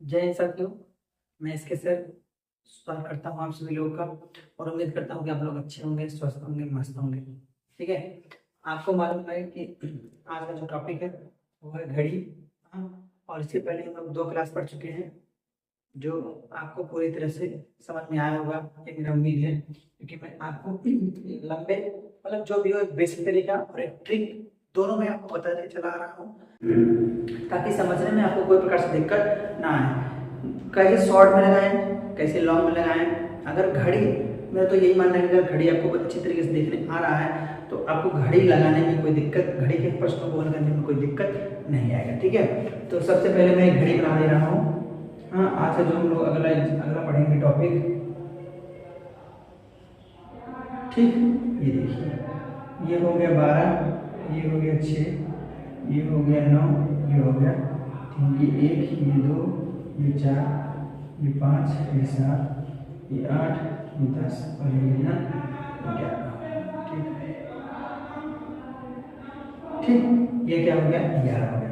जय हिंद साथियों। मैं इसके सर स्वागत करता हूँ आप सभी लोगों का और उम्मीद करता हूँ कि आप लोग अच्छे होंगे, स्वस्थ होंगे, मस्त होंगे। ठीक है, आपको मालूम है कि आज का जो टॉपिक है वो है घड़ी। और इससे पहले हम लोग 2 क्लास पढ़ चुके हैं जो आपको पूरी तरह से समझ में आया होगा, ये मेरा उम्मीद है, क्योंकि मैं आपको लंबे मतलब जो भी हो एक बेसिक तरीका और एक ट्रिक दोनों में आपको बताते चला आ रहा हूँ ताकि समझने में आपको कोई प्रकार से दिक्कत ना आए। कैसे शॉर्ट में लगाएं, कैसे लॉन्ग में लगाएं। अगर घड़ी, मेरा तो यही मानना है कि अगर घड़ी आपको अच्छी तरीके से देखने आ रहा है तो आपको घड़ी लगाने में कोई दिक्कत, घड़ी के प्रश्नों को हल करने में कोई दिक्कत नहीं आएगा। ठीक है, तो सबसे पहले मैं एक घड़ी बना दे रहा हूँ। हाँ, आज से जो हम लोग अगला पढ़ेंगे टॉपिक, ठीक, ये देखिए, ये हो गया 12, ये हो गया 6, ये हो गया 9, ये हो गया 3, ये 1, ये 2, ये 4, ये 5, ये 7, ये 8, ये 10 और ये 11। ठीक ठीक, ये क्या हो गया, 11 हो गया।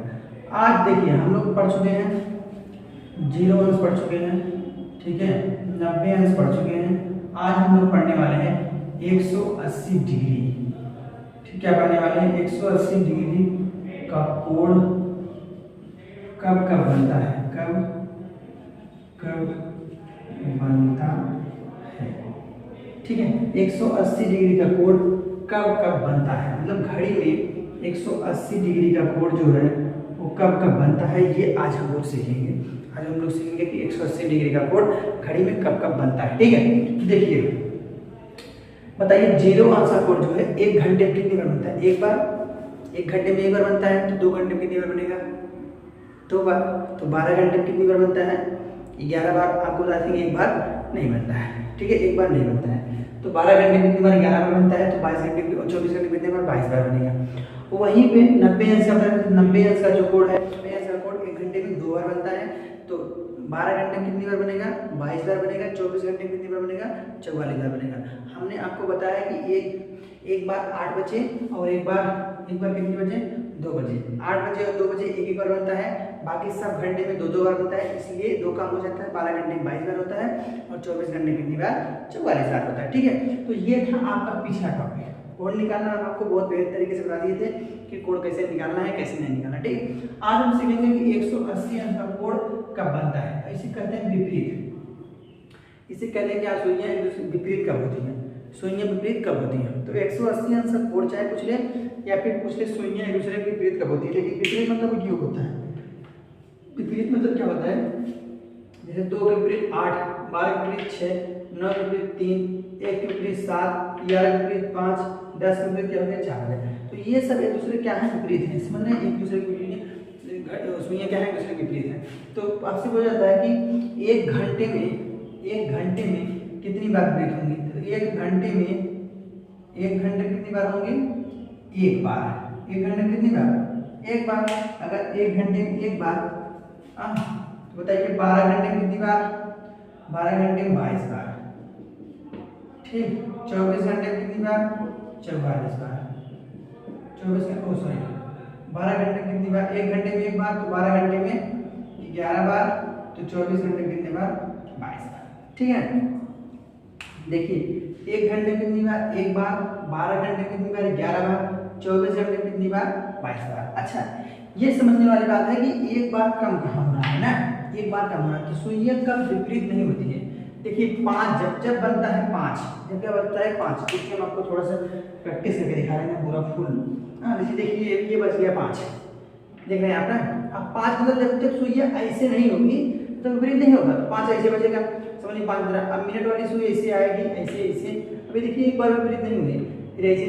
आज देखिए हम लोग पढ़ चुके हैं 0 अंश पढ़ चुके हैं, ठीक है, 90 अंश पढ़ चुके हैं। आज हम लोग पढ़ने वाले हैं 180 डिग्री। ठीक, क्या पढ़ने वाले हैं, 180 डिग्री का कोण कब कब बनता है, कब कब बनता है। ठीक है, 180 डिग्री का कोण कब कब बनता है, मतलब घड़ी में 180 डिग्री का कोण जो है वो कब कब बनता है, ये आज हम लोग सीखेंगे। आज हम लोग सीखेंगे कि 180 डिग्री का कोण घड़ी में कब कब बनता है। ठीक है, देखिए बताइए, 0 अंश का कोण जो है 1 घंटे में कितनी बार बनता है, एक बार। 1 घंटे में एक बार बनता है, तो 2 घंटे में कितनी बार बनेगा, 2 बार। तो 12 घंटे में कितनी बार बनता है, 11 बार। आपको बता दें एक बार नहीं बनता है, ठीक है, एक बार नहीं बनता है। तो 12 घंटे में कितनी बार, 11 बार बनता है। तो 22 घंटे में और 24 घंटे में कितनी बार, 22 बार बनेगा। वहीं पे 90 अंश का 90 अंश का जो कोण है, 90 अंश का कोण 1 घंटे में 2 बार बनता है। तो 12 घंटे में कितनी बार बनेगा, 22 बार बनेगा। 24 घंटे में कितनी बार बनेगा, 44 बार बनेगा। हमने आपको बताया कि एक बार 8 बजे और एक बार कितने बजे, 2 बजे। 8 बजे और 2 बजे एक बार बनता है, बाकी सब घंटे में 2 बार बनता है, इसलिए 2 काम हो जाता है। 12 घंटे में 22 बार होता है और 24 घंटे में कितनी बार, 44 बार होता है। ठीक है, तो ये था आपका पिछला टॉपिक। कोण निकालना हम आपको बहुत बेहतर तरीके से बता दिए थे कि कोण कैसे निकालना है, कैसे नहीं निकालना। ठीक, आज हम सीखेंगे कि 180 अंश का कोण कब बनता है। इसे कहते हैं विपरीत। इसे कहते हैं क्या, सुइयां एक दूसरे विपरीत कब होती है, सुइयां विपरीत कब होती हैं। तो 180 अंश का कोण चाहे पूछ ले या फिर पूछ ले सुइयां एक दूसरे के विपरीत कब होती है। लेकिन विपरीत मतलब क्यों होता है, विपरीत मतलब क्या होता है, जैसे 2 के विपरीत 8, 12 के विपरीत 6, 9 के विपरीत 3, 1 के विपरीत 7, 11 के विपरीत 5, 10 के विपरीत क्या हो गया, 4 है। तो ये सब एक दूसरे क्या है, विपरीत है। समझ रहे हैं, एक दूसरे के विपरीत सुइयां क्या है, एक दूसरे के विपरीत है। तो आपसे हो जाता है कि एक घंटे में कितनी बार विपरीत होंगी। तो एक घंटे में कितनी बार होंगी, एक बार। 1 घंटे में कितनी बार, एक बार। अगर 1 घंटे में एक बार, तो बताइए 12 घंटे में कितनी बार, 12 घंटे में 22 बार। ठीक, 24 घंटे में कितनी बार, 44 बार। 24 घंटे, सॉरी, 12 घंटे में कितनी बार, 1 घंटे में एक बार, तो 12 घंटे में 11 बार। तो 24 घंटे में कितनी बार, 22 बार। ठीक है, देखिए 1 घंटे में कितनी बार, एक बार। 12 घंटे में कितनी बार, 11 बार। 24 घंटे में कितनी बार, 22 बार। अच्छा, ये समझने वाली बात है कि एक बार कम कहाँ हो रहा है ना, एक बार कम हो रहा है। तो सुइयां कब विपरीत नहीं होती है। देखिए 5 जब बनता है, 5 जब क्या बनता है, 5। देखिए हम आपको थोड़ा सा प्रैक्टिस करके दिखा रहे हैं पूरा फुल। जैसे देखिए ये बच गया 5, देख रहे हैं आप ना। अब 5 मतलब जब सुइयां ऐसे नहीं होगी तो विपरीत नहीं होगा, तो 5 ऐसे बचेगा। समझिए 5 जरा, अब मिनट वाली सुई ऐसे आएगी, ऐसे। अभी देखिए एक बार विपरीत नहीं हुई, फिर ऐसे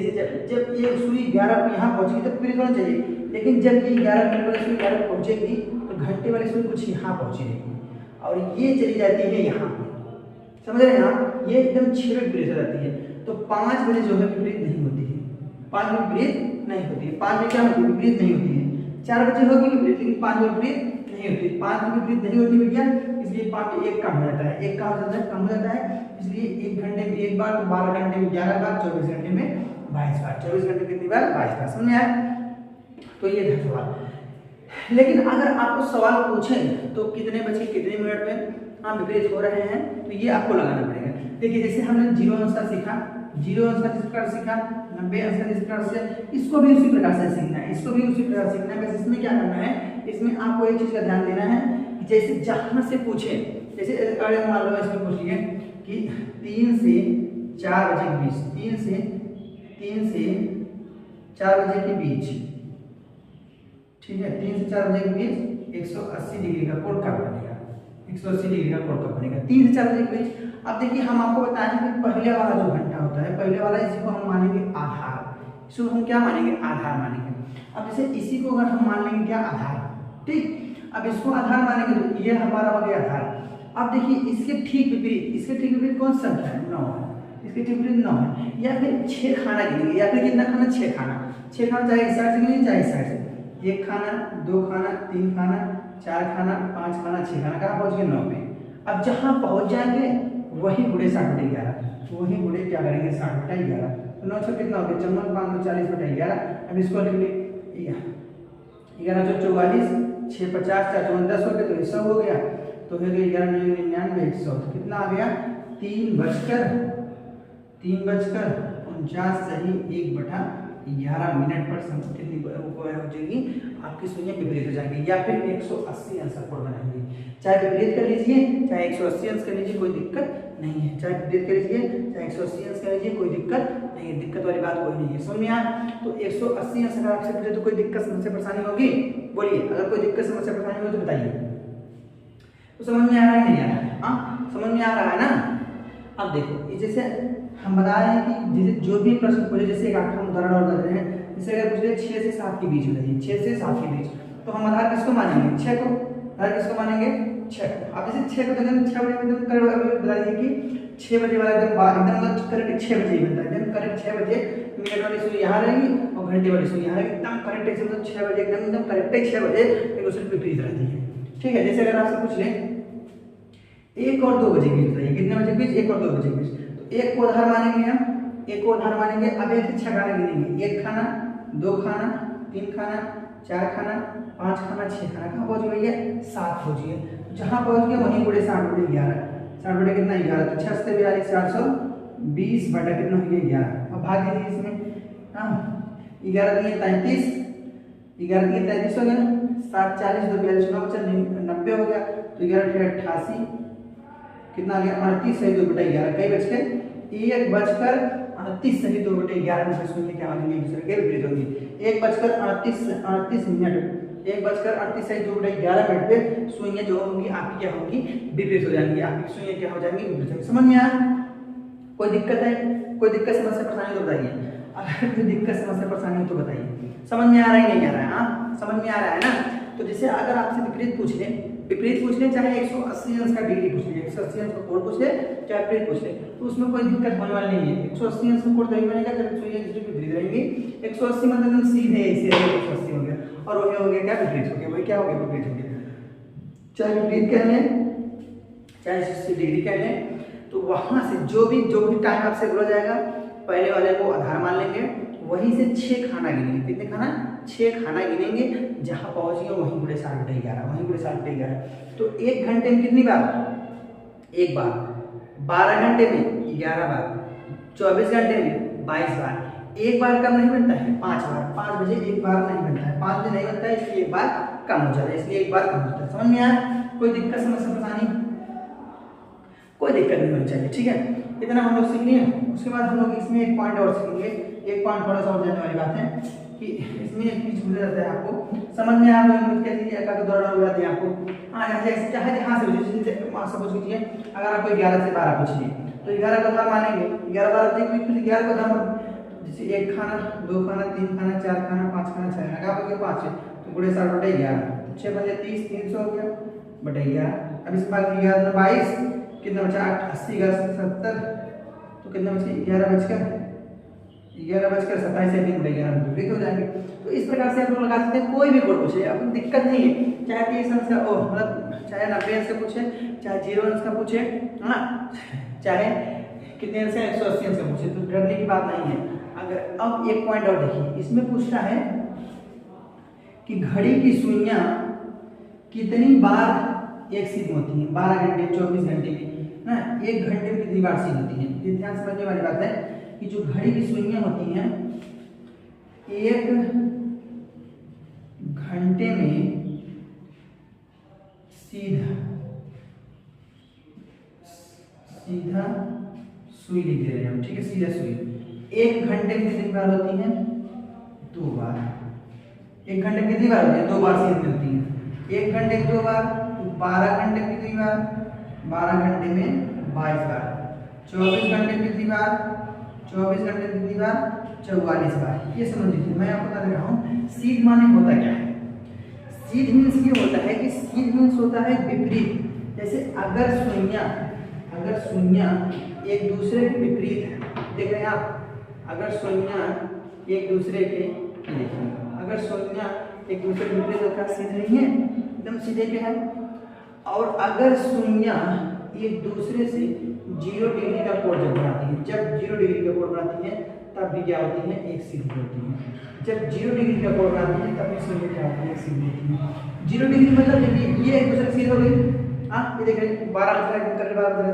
जब ये सुई 11 पे यहाँ पहुंचेगी तो विपरीत होना चाहिए। लेकिन जब ये 11 मिनट वाली सुई 11 पहुंचेगी तो घंटे वाली सुई कुछ यहाँ पहुंचेगी और ये चली जाती है यहाँ पे। समझ रहे हैं आप, ये एकदम 6 पे विपरीत हो जाती है। तो 5 बजे जो है विपरीत नहीं होती है, 5 में विपरीत नहीं होती है। 5 में क्या होती है, विपरीत नहीं होती है। 4 बजे होगी विपरीत, लेकिन 5 में विपरीत नहीं होती। 5 में विपरीत नहीं होती भैया, इसलिए 5 में एक कम हो जाता है, एक कम हो जाता है, कम हो जाता है। इसलिए 1 घंटे में एक बार, तो 12 घंटे में 11 बार, 24 घंटे में 22 बार। 24 घंटे कितनी बार, 22 बार। समझ में आया। तो ये था सवाल। लेकिन अगर आपको सवाल पूछें तो कितने बजे कितने मिनट में हाँ विपरीत हो रहे हैं, तो ये आपको लगाना पड़ेगा। देखिए जैसे हमने 0 अंश का सीखा, 0 अंश का जिस प्रकार सीखा, 90 अंश का जिस प्रकार से, इसको भी उसी प्रकार से सीखना है, इसको भी उसी प्रकार सीखना है। बस इसमें क्या करना है, इसमें आपको एक चीज का ध्यान देना है कि जैसे जहां से पूछे, जैसे अगर मान लो इसमें पूछ लिए कि 3 से 4 बजे के बीच, 3 से 4 बजे के बीच, ठीक है, 3 से 4 बजे के बीच 180 डिग्री का कोण कब बनेगा, 180 डिग्री का कोण कब बनेगा 3 से 4 बजे के बीच। अब देखिए हम आपको बताएं कि पहले वाला जो घंटा होता है, पहले वाला इसी को हम मानेंगे आधार, इसको हम क्या मानेंगे, आधार मानेंगे। अब जैसे इसी को अगर हम मान लेंगे क्या, आधार, ठीक। अब इसको आधार मानेंगे तो ये हमारा हो गया आधार। अब देखिए इसके ठीक विपरीत, इसके ठीक विपरीत कौन सा संख्या है, 9 है, इसके ठीक विपरीत 9 है। या फिर 6 खाना गिनेंगे, या फिर कितना खाना, 6 खाना, 6 खाना चाहे इस साइड से गिनेंगे चाहे इस साइड से, 1 खाना, 2 खाना, 3 खाना, 4 खाना, 5 खाना, 6 खाना, कहाँ पहुंच गए 9 पे। अब जहां पहुंच जाएंगे वही गुणे 60/11, वही गुणे क्या करेंगे 60/11, तो 9 छः कितना हो गया 54, 540/11। अब इसको लिख लीजिए 11 चौ 44, 6 50, 4 54 10 हो गया, तो 100 हो गया, तो हो गया 11 99 100, तो कितना आ गया 3:49 सही 1/11 मिनट पर कितनी हो जाएगी आपकी सुइयां विपरीत हो जाएंगी। या फिर 180 अंश का कोण बनाएंगे, चाहे विपरीत कर लीजिए चाहे 180 अंश कर लीजिए, कोई दिक्कत नहीं है, चाहे विपरीत कर लीजिए चाहे 180 अंश कर लीजिए, कोई दिक्कत नहीं है, दिक्कत वाली बात कोई नहीं है, समझ में आया। तो 180 अंश अगर आपसे पूछे तो कोई दिक्कत समस्या परेशानी होगी, बोलिए अगर कोई दिक्कत समस्या परेशानी हो तो बताइए। तो समझ में आ रहा है नहीं आ रहा है, हाँ समझ में आ रहा है ना। अब देखो जैसे हम बता रहे हैं कि जैसे जो भी प्रश्न पूछे, जैसे एक हम उदाहरण और कर रहे हैं, जैसे अगर पूछे 6 से 7 के बीच बताइए, 6 से 7 के बीच, तो हम आधार किसको मानेंगे, 6 को, आधार किसको मानेंगे 6 को। अब जैसे 6 को तो 6 बजे एकदम करेक्ट बता दीजिए कि 6 बजे वाला एकदम करेक्ट 6 बजे ही बनता है, एकदम करेक्ट 6 बजे मिनट वाली सुई यहाँ रहेगी और घंटे वाली सुई यहाँ रहेगी, एकदम करेक्ट एकदम 6 बजे एकदम करेक्ट 6 बजे एक दूसरे के विपरीत रहती है, ठीक है। जैसे अगर आपसे पूछ लें 1 और 2 बजे के बीच बताइए, कितने बजे के बीच, 1 और 2 बजे के बीच, तो 1 को आधार मानेंगे हम, 1 को आधार मानेंगे। अब एक 6 खाना गिनेंगे, 1 खाना, 2 खाना, 3 खाना, 4 खाना, 5 खाना, 6 खाना, कहाँ पहुंच गए भैया 7 पहुंच गए, जहां पहुंच गए वहीं गुणे 60/11, 60 कितना 11, तो 6 से 42 420 बटा कितना हो गया 11। अब भाग दीजिए इसमें, हाँ 11 दिए 33, 11 दिए 33 हो गया, 7 40 2 42 9 बचा 90 हो गया, तो 11 88 कितना आ गया 38 सही 2/11, कई बच गए 1:38 सही 2/11 में सुनिए क्या होंगे एक दूसरे के विपरीत होंगे। 1:38 मिनट, 1:38 सही 2/11 मिनट पे सुइयां जो होंगी आपकी क्या होंगी विपरीत हो जाएंगी, आपकी सुइयां क्या हो जाएंगी विपरीत होंगी। समझ में आया, कोई दिक्कत है, कोई दिक्कत समस्या परेशानी तो बताइए, अगर कोई दिक्कत समस्या परेशानी हो तो बताइए। समझ में आ रहा है नहीं आ रहा है, हाँ समझ में आ रहा है ना। तो जैसे अगर आपसे विपरीत पूछ ले चाहे 180 अंश का डिग्री पूछ ले, 180 अंश का कोण पूछ ले चाहे विपरीत पूछ ले, तो उसमें कोई दिक्कत होने वाली नहीं है। 180 अंश का कोण तभी बनेगा जब सुइयां दूसरे के विपरीत रहेंगी। 180 मतलब एकदम सीधे ऐसे 180 हो गया, और वही हो गया क्या विपरीत हो गया, वही क्या हो गया विपरीत हो गया, चाहे विपरीत कह लें चाहे 180 डिग्री कह लें। तो वहां से जो भी टाइम आपसे बोला जाएगा पहले वाले को आधार मान लेंगे, वहीं से 6 खाना गिनेंगे, कितने खाना 6 खाना गिनेंगे, जहां पहुंचेंगे वहीं गुणे 60/11, वहीं गुणे 60/11। तो 1 घंटे में कितनी बार, 1 बार, 12 घंटे में 11 बार, 24 घंटे में 22 बार। 1 बार कम नहीं बनता है 5 बार, 5 बजे 1 बार नहीं बनता है, 5 बजे नहीं बनता है, इसलिए 1 बार कम हो जाता है, इसलिए 1 बार कम होता है। समझ में आया, कोई दिक्कत समस्या परेशानी कोई दिक्कत नहीं होनी चाहिए, ठीक है। इतना हम लोग सीख लिए। उसके बाद हम लोग इसमें एक पॉइंट और सीखेंगे, एक पॉइंट थोड़ा सा और जानने वाली बात है कि इसमें एक चीज भूल जाता है आपको, समझ में आ रहा है कैसे एका के दौरान हो जाती है आपको। हाँ चाहे जहाँ से पूछिए, सपोज कीजिए अगर आपको 11 से 12 पूछिए तो 11 को आधार मानेंगे, 11 12 देखिए 11 को आधार, जैसे 1 खाना 2 खाना 3 खाना 4 खाना 5 खाना 6 खाना, आप 5 है तो गुणे 60/11, 6 बजे 30 300 हो गया बटे 11। अब इस बार 11 22 कितना बचा 80 70, तो कितना बचा 11:27 से 11 विपरीत हो जाएंगे। तो इस प्रकार से आप लोग लगा सकते हैं, कोई भी कोड पूछे आपको दिक्कत नहीं है, चाहे 30 अंश का मतलब चाहे 90 अंश का पूछे, चाहे 0 अंश का पूछे, है ना, चाहे कितने अंश का 180 अंश का पूछे, तो डरने की बात नहीं है। अगर अब एक पॉइंट और देखिए, इसमें पूछता है कि घड़ी की सुइयां कितनी बार एक सीध होती हैं, 12 घंटे 24 घंटे में ना, 1 घंटे में कितनी बार सीध होती हैं। ये ध्यान समझने वाली बात है कि जो घड़ी की सुइयां होती हैं 1 घंटे में सीधा सुई लिख दे रहे हैं हम, ठीक है, सीधा सुई। 1 घंटे में कितनी बार होती है? 2 बार। 1 घंटे में कितनी बार होती है? 2 बार सीध मिलती है। 1 घंटे में 2 बार, तो 12 घंटे में कितनी बार? 12 घंटे में 22 बार। 24 घंटे में कितनी बार? 24 घंटे में कितनी बार? 44 बार। ये समझ लीजिए, मैं आपको बता रहा हूँ सीध माने होता क्या है। सीध मीन्स ये होता है कि सीध मीन्स होता है विपरीत। जैसे अगर सुइयां एक दूसरे के विपरीत है, देख रहे हैं आप, अगर सुइयां एक दूसरे के, देखिए अगर सुइयां एक दूसरे के विपरीत होकर सीध नहीं है, एकदम सीधे पे है। और अगर सुइयां एक दूसरे से 0 डिग्री का कोण जब बनाती है, जब 0 डिग्री का कोण बनाती है तब भी क्या होती है? एक सीधी होती है। जब 0 डिग्री का कोण बनाती है तब भी सुइयां क्या होती है? एक सीधी होती है। 0 डिग्री मतलब जब ये एक दूसरे से सीध हो गई, हाँ ये देख रहे हैं 12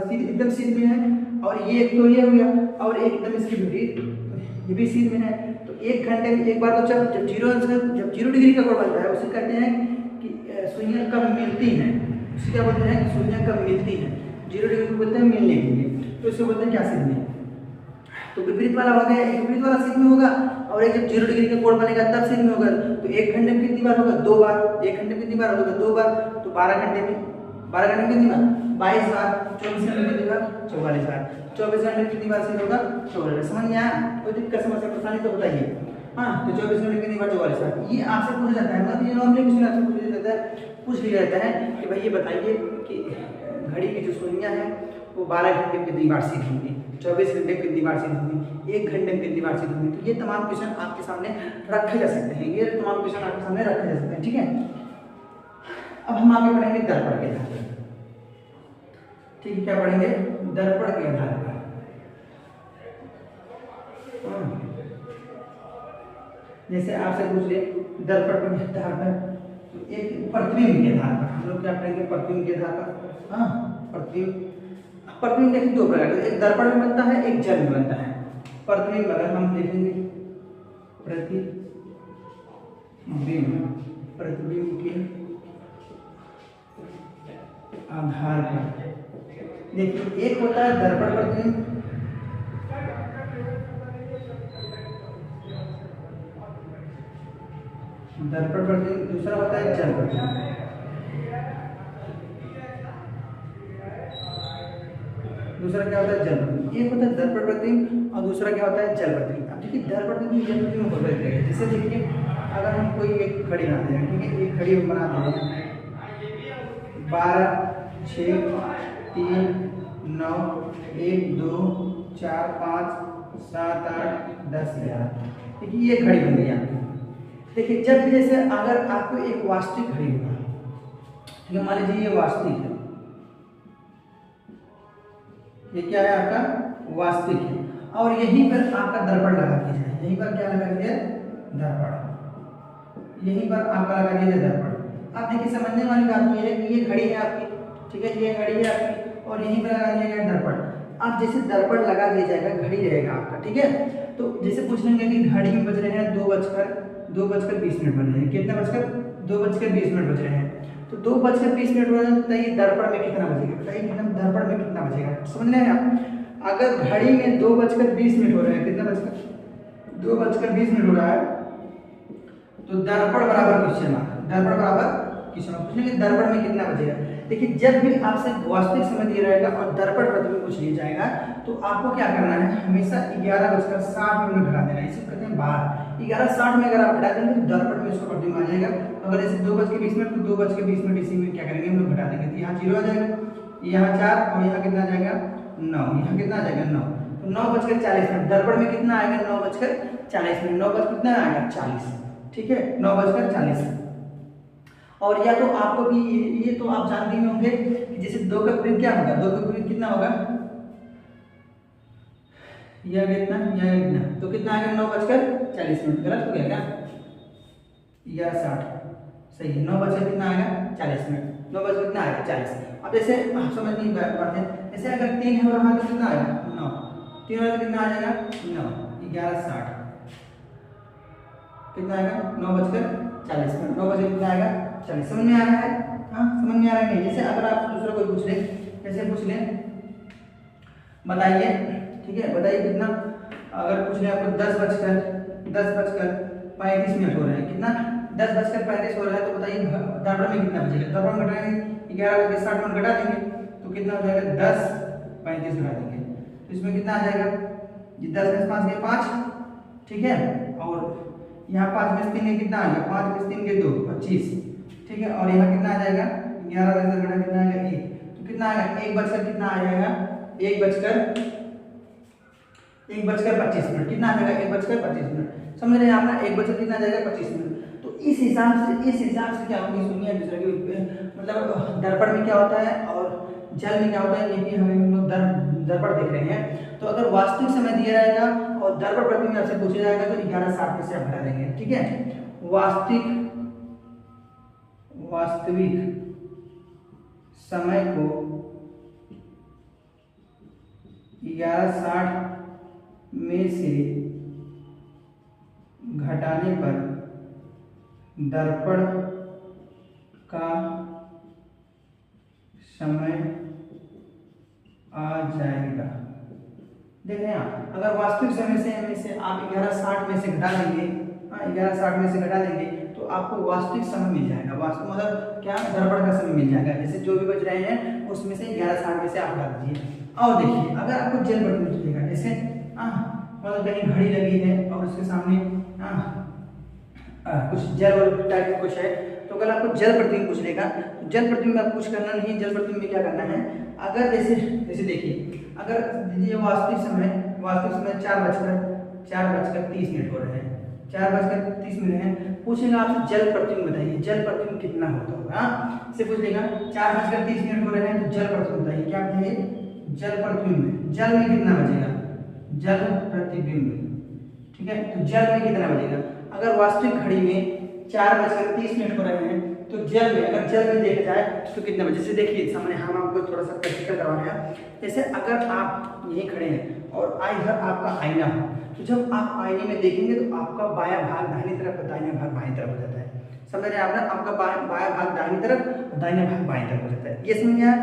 सीध एकदम सीध में है, और ये एक तो ये हो गया, और एक एकदम इसके विपरीत ये भी सीध में है। तो 1 घंटे में एक बार तो जब 0 डिग्री का कोण बनता है उसे कहते हैं कि सुइयां कब मिलती हैं, उसे क्या बोलते हैं? सुइयां कब मिलती हैं। 0 डिग्री को बोलते हैं मिलने के लिए, तो इसे बोलते हैं क्या? सीध में। तो विपरीत वाला हो गया, एक विपरीत वाला सीध में होगा, और एक जब 0 डिग्री का कोण बनेगा तब सीध में होगा। तो 1 घंटे में कितनी बार होगा? 2 बार। 1 घंटे में कितनी बार होगा? 2 बार। तो 12 घंटे में कितनी बार? 22 बार। 24 घंटे में कितनी बार? 44 बार। 24 घंटे में कितनी बार सीध होगा? 44 बार। समझ में आया? कोई दिक्कत समस्या परेशानी तो बताइए। हाँ, तो 24 घंटे में कितनी बार? 44 बार। ये आपसे पूछा जाता है, मतलब ये नॉर्मली क्वेश्चन आपसे पूछ लिया जाता है कि भाई ये बताइए कि घड़ी की जो सुइयां हैं वो 12 घंटे में कितनी बार सीध होंगी, 24 घंटे में कितनी बार सीध होंगी, 1 घंटे में कितनी बार सीध होंगी। तो ये तमाम क्वेश्चन आपके सामने रखे जा सकते हैं, ये तमाम क्वेश्चन आपके सामने रखे जा सकते हैं, ठीक है। अब हम आगे पढ़ेंगे दर्पण के आधार पर, ठीक है। क्या पढ़ेंगे? दर्पण के आधार पर। जैसे आपसे पूछ ले दर्पण के आधार पर, तो एक प्रतिबिंब के आधार पर हम लोग क्या पढ़ेंगे? प्रतिबिंब के आधार पर। हाँ, प्रतिबिंब देखिए 2 प्रकार के, एक दर्पण में बनता है, एक जल में बनता है। प्रतिबिंब अगर हम देखेंगे प्रतिबिंब के आधार पर, देखिए एक होता है दर्पण प्रतिबिंब, दूसरा होता है जल प्रतिबिंब। दूसरा क्या होता है? जल प्रतिबिंब। एक होता है दर्पण प्रतिबिंब और दूसरा क्या होता है? जल प्रतिबिंब। अब देखिए दर्पण प्रतिबिंब जल प्रतिबिंब होता है, जैसे देखिए अगर हम कोई एक घड़ी बनाते हैं, ठीक है, एक घड़ी हम बनाते हैं 12 6 3 9 1 2 4 5 7 8 10 11, देखिए ये घड़ी बन गई आपकी। देखिए जब भी जैसे अगर आपको एक वास्तविक घड़ी होगा, ठीक है, मान लीजिए ये वास्तविक है, ये क्या है? आपका वास्तविक है, और यहीं पर आपका दर्पण लगा दिया जाए। यहीं पर क्या लगा दिया? दर्पण। यहीं पर आपका लगा दिया जाए दर्पण। अब देखिए समझने वाली बात ये है कि ये घड़ी है आपकी, ठीक है, ये घड़ी है आपकी, और यहीं पर लगा दिया गया दर्पण। अब जैसे दर्पण लगा दिया जाएगा, घड़ी रहेगा आपका, ठीक है। तो जैसे पूछ लेंगे कि घड़ी में बज रहे हैं 2 बजकर 20 मिनट बज रहे हैं, कितना बजकर? 2 बजकर 20 मिनट बज रहे हैं। तो 2 बजकर 20 मिनट बज रहे हैं, बताइए दर्पण में कितना बजेगा? बताइए दर्पण में कितना बजेगा? समझ रहे हैं आप? अगर घड़ी में 2 बजकर 20 मिनट हो रहे हैं, कितना बजकर? 2 बजकर 20 मिनट हो रहा है, तो दर्पण बराबर क्वेश्चन मार्क, दर्पण बराबर क्वेश्चन मार्क। पूछेंगे दर्पण में कितना बजेगा? देखिए जब भी आपसे वास्तविक समय दिया रहेगा और दर्पण प्रतिबिंब पूछ लिया जाएगा, तो आपको क्या करना है? हमेशा 11:60 में घटा देना है। इसे कहते हैं 11:60 में अगर आप घटा देंगे तो दर्पण में इसका प्रतिबिंब आ जाएगा। अगर जैसे 2:20 मिनट, तो 2:20 मिनट इसी में क्या करेंगे? हम लोग घटा देंगे, तो यहाँ 0 आ जाएगा, यहाँ 4, और यहाँ कितना आ जाएगा? 9। यहाँ कितना आ जाएगा? 9। तो 9:40 मिनट दर्पण में कितना आएगा? 9:40 मिनट। 9 बज कितना आएगा? 40, ठीक है, 9:40। और या तो आपको भी ये तो आप जानते ही होंगे कि जैसे 2 का विपरीत क्या होगा? 2 का विपरीत कितना होगा? यह कितना, तो कितना आएगा? 9:40 मिनट। गलत हो गया क्या? 11:60 सही है। 9 बजकर कितना आएगा 40 मिनट, 9 बजकर कितना आएगा 40। अब जैसे समझ नहीं पाते, जैसे अगर 3 है और वहाँ तो कितना आएगा 9, 3 बजे कितना आ जाएगा 9, 11:60 कितना आएगा 9:40 मिनट, 9 बजे कितना आएगा 40। समझ में आ रहा है? हाँ समझ में आ रहा है नहीं? जैसे अगर आप दूसरा कोई पूछ ले, जैसे पूछ लें बताइए, ठीक है बताइए कितना, अगर पूछ लें आपको 10:35 मिनट हो रहे हैं, कितना 10:35 हो रहा है, तो बताइए दर्पण में कितना बचेगा। दर्पण घटाएंगे 11:60 मिनट घटा देंगे तो कितना हो जाएगा 10:35 घटा देंगे तो इसमें कितना आ जाएगा, ये 10 में 5 गए 5, ठीक है, और यहाँ 5 में 3 के कितना आ गया, 5 में 3 के 2 25, ठीक है, और यहाँ कितना आ जाएगा 11 में से घटा कितना आएगा 1, तो कितना आएगा 1 बजकर कितना आ जाएगा 1 बजकर 25 मिनट, कितना आ जाएगा 1 बजकर 25 मिनट। समझ रहे हैं आप ना, 1 बजकर कितना आ जाएगा 25 मिनट। तो इस हिसाब से क्या होगी सुनिए दूसरा की, मतलब दर्पण में क्या होता है और जल में क्या होता है, ये भी हम लोग दर्पण देख रहे हैं। तो अगर वास्तविक समय दिया जाएगा और दर्पण प्रतिबिंब आपसे पूछा जाएगा तो 11:60 में से आप घटा देंगे, ठीक है। वास्तविक समय को 11:60 में से घटाने पर दर्पण का समय आ जाएगा। देख रहे हैं आप, अगर वास्तविक समय से आप 11:60 में से घटा देंगे, 11:60 में से घटा देंगे तो आपको वास्तविक समय मिल जाएगा। वास्तव मतलब क्या, दर्पण का समय मिल जाएगा। जैसे जो भी बच रहे हैं उसमें से 11:60 में से आप घटा दीजिए। और देखिए अगर आपको जल प्रतिबिंब पूछेगा, जैसे मतलब कहीं घड़ी लगी है और उसके सामने कुछ जल टाइप का कुछ है, तो अगर आपको जल प्रतिबिंब पूछ लेगा तो जल प्रतिबिंब में कुछ करना नहीं, जल प्रतिबिंब में क्या करना है, अगर जैसे देखिए अगर ये वास्तविक समय 4:30 मिनट हो रहे हैं, 4:30 मिनट है, पूछेगा आपसे जल प्रतिबिंब बताइए, जल प्रतिबिंब कितना होता होगा, से पूछ लेगा 4:30 मिनट हो रहे हैं तो जल प्रतिबिंब बताइए, क्या बताइए जल प्रतिबिंब, जल में कितना बचेगा, जल प्रतिबिंब, ठीक है। तो जल में कितना बचेगा, अगर वास्तविक घड़ी में 4:30 मिनट हो रहे हैं तो जल में, अगर जल में देखा जाए तो कितना बचे। जैसे देखिए सामने हम आपको थोड़ा सा प्रैक्टिकल करवाना है। जैसे अगर आप यहीं खड़े हैं और इधर आपका आईना हो, तो जब आप आईने में देखेंगे तो आपका बायां भाग दाहिनी तरफ, दाहिना भाग बाईं तरफ हो जाता है। समझ रहे हैं आप ना, आपका बायां भाग दाहिनी तरफ और दाहिना भाग बाईं तरफ हो जाता है, ये समझ आया।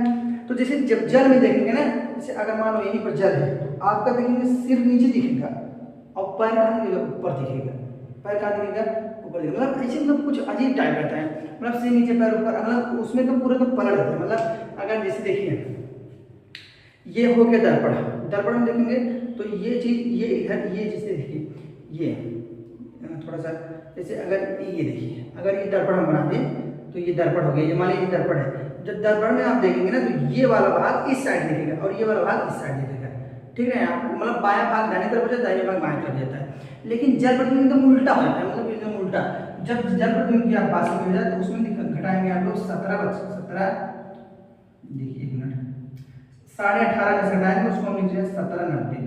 तो जैसे जब जल में देखेंगे ना, जैसे अगर मान लो यहीं पर जल है तो आपका देखेंगे सिर नीचे दिखेगा और पैर कहाँ दिखेगा, ऊपर दिखेगा, पैर कहाँ दिखेगा ऊपर दिखेगा, मतलब ऐसे मतलब कुछ अजीब टाइप रहता है, मतलब सिर नीचे पैर ऊपर, मतलब उसमें तो पूरा तो पलट रहता है। मतलब अगर जैसे देखिए ये हो गया दर्पण, दर्पण में देखेंगे तो ये चीज, ये इधर, ये जैसे देखिए ये थोड़ा सा, जैसे अगर ये देखिए, अगर ये दर्पण हम बना दें तो ये दर्पण हो गया, ये मान लीजिए दर्पण है। जब दर्पण में आप देखेंगे ना तो ये वाला भाग इस साइड दिखेगा और ये वाला भाग इस साइड दिखेगा, ठीक है। आप मतलब बायां भाग दाहिनी तरफ हो जाता है, दाहिने भाग बाएं तरफ जाता है। लेकिन जल प्रतिबिंब एकदम उल्टा होता है, मतलब एकदम उल्टा। जब जल प्रतिबिंब की आप बात में हो जाए तो उसमें घटाएंगे आप लोग 17, देखिए 1 मिनट, 18:30 में से घटाएंगे, उसको हम लिख रहे हैं 17:90,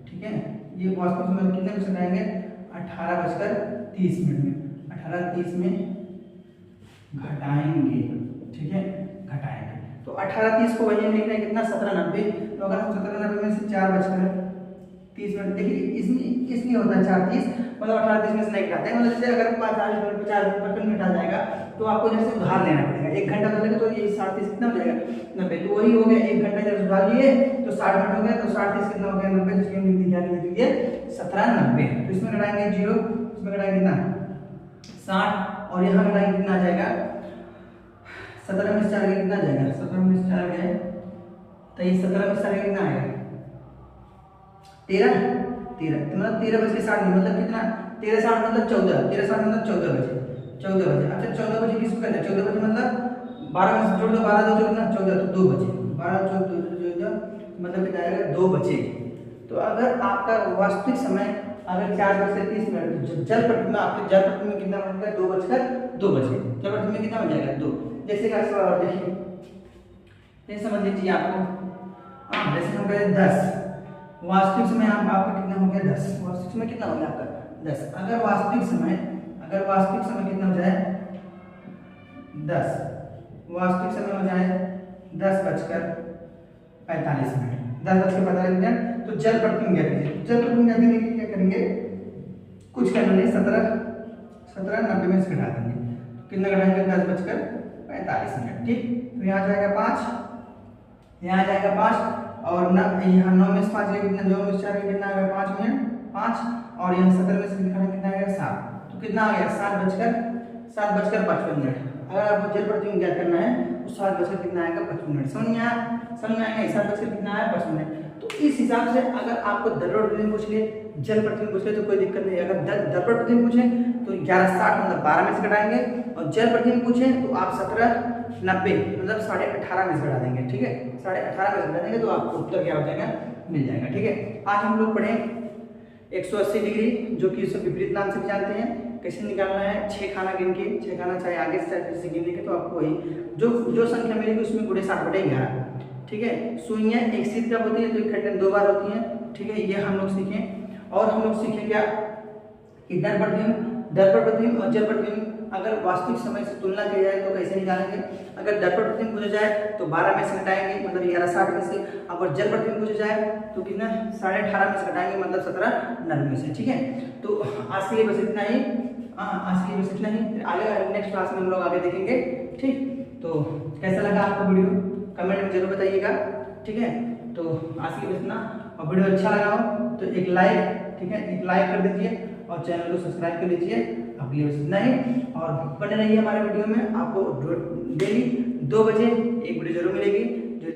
ठीक है। ये वास्तविक समय कितने में से घटाएंगे, 18:30 मिनट में, 18:30 में घटाएंगे, ठीक है, घटाएंगे। तो 18:30 को वही हम लिख रहे हैं कितना, 17:90। तो अगर हम 17:90 में से 4:30 मिनट, देखिए इसमें होता है 4:30, मतलब 18:30 में से नहीं घटाते हैं। मतलब जैसे अगर 50 मिनट घटा जाएगा तो आपको जैसे उधार लेना पड़ेगा, 1 घंटा तो लगेगा, तो ये 30 कितना हो जाएगा 90, तो वही हो गया 1 घंटा जब उधार लिए तो 60 मिनट हो गया, तो 30 कितना हो गया 90, तो इसमें लिख दिया 17:90। तो इसमें घटाएंगे 0, इसमें घटाएंगे कितना 60, और यहाँ घटाएंगे कितना आ जाएगा 17 में से 4 कितना आ जाएगा, 17 में से 4 गए 23, 17 में से 4 कितना आएगा 13, मतलब 13:60 मतलब कितना, 13:60 मतलब 14, 13:60 मतलब 14 बजे, 14 बजे। अच्छा 14 बजे किसको कहते हैं, 14 बजे मतलब 12 में से जोड़ दो, 12 दो कितना 14, तो 2 बजे, 12 14 मतलब कितना आएगा 2 बजे। तो अगर आपका वास्तविक समय अगर 4:30 मिनट, जल प्रतिबिंब में आपके जल प्रतिबिंब में कितना बन जाएगा 2 बजे, जल प्रतिबिंब में कितना बन जाएगा 2। जैसे का सवाल देखिए, ये समझ लीजिए आपको, जैसे हम कहें 10, वास्तविक समय आपका कितना हो गया 10, वास्तविक समय कितना हो गया आपका 10। अगर वास्तविक समय अगर वास्तविक समय कितना हो जाए 10, वास्तविक समय हो जाए 10:45, 10:45, तो जल प्रतिदिन ज्ञात कीजिए। जल प्रतिदिन ज्ञात करने के लिए क्या करेंगे, कुछ करना नहीं, 17 में से घटा देंगे। कितना घटाएंगे, 10:45। ठीक, तो यहाँ जाएगा 5, यहाँ जाएगा 5 और यहाँ 9 में से 5 कितना, 9 में से 4 कितना आ गया, 5 मिनट 5 और यहाँ 17 में से कितना आ गया 7, तो कितना आ गया 7:55। अगर आपको जल प्रतिदिन ज्ञात करना है तो 7 कितना आएगा 55। समझ में आएगा 7 कितना आया 55। तो इस हिसाब से अगर आपको दर प्रतिदिन पूछ ले, जल प्रतिदिन पूछ ले तो कोई दिक्कत नहीं। अगर दर प्रतिदिन पूछे तो 11:60 मतलब 12 में से घटाएंगे और जल प्रतिदिन पूछे तो आप 17:90 मतलब 18.5 में से घटा देंगे। ठीक है, 18.5 में से घटा देंगे तो आपको उत्तर क्या हो जाएगा, मिल जाएगा। ठीक है, आज हम लोग पढ़े 180 डिग्री, जो कि इसे विपरीत नाम से भी जानते हैं। कैसे निकालना है, 6 खाना गिन के, 6 खाना चाहे आगे से चाहे पीछे से गिन के, तो आपको वही जो संख्या मिलेगी उसमें गुणे 60/11। ठीक है, सुइयां एक सीध कब होती है, तो एक खंड में 2 बार होती हैं। ठीक है, ये हम लोग सीखें। और हम लोग सीखें क्या कि दर प्रतिदिन और जल प्रतिदिन अगर वास्तविक समय से तुलना की जाए तो कैसे निकालेंगे। अगर दर प्रतिदिन पूछा जाए तो 12 में से घटाएंगे मतलब 11:60 में से। अगर जल प्रतिदिन पूछा जाए तो कितना 18.5 में से घटाएंगे मतलब 17:90 में से। ठीक है, तो आज के लिए बस इतना ही। आगे नेक्स्ट क्लास में हम लोग आगे देखेंगे। ठीक, तो कैसा लगा आपको वीडियो कमेंट में जरूर बताइएगा। ठीक है, तो आज के लिए बस इतना। और वीडियो अच्छा लगा हो तो एक लाइक, ठीक है, एक लाइक कर दीजिए और चैनल को सब्सक्राइब कर लीजिए। अब ये बस इतना ही और बने रहिए हमारे वीडियो में। आपको डेली 2 बजे एक वीडियो जरूर मिलेगी।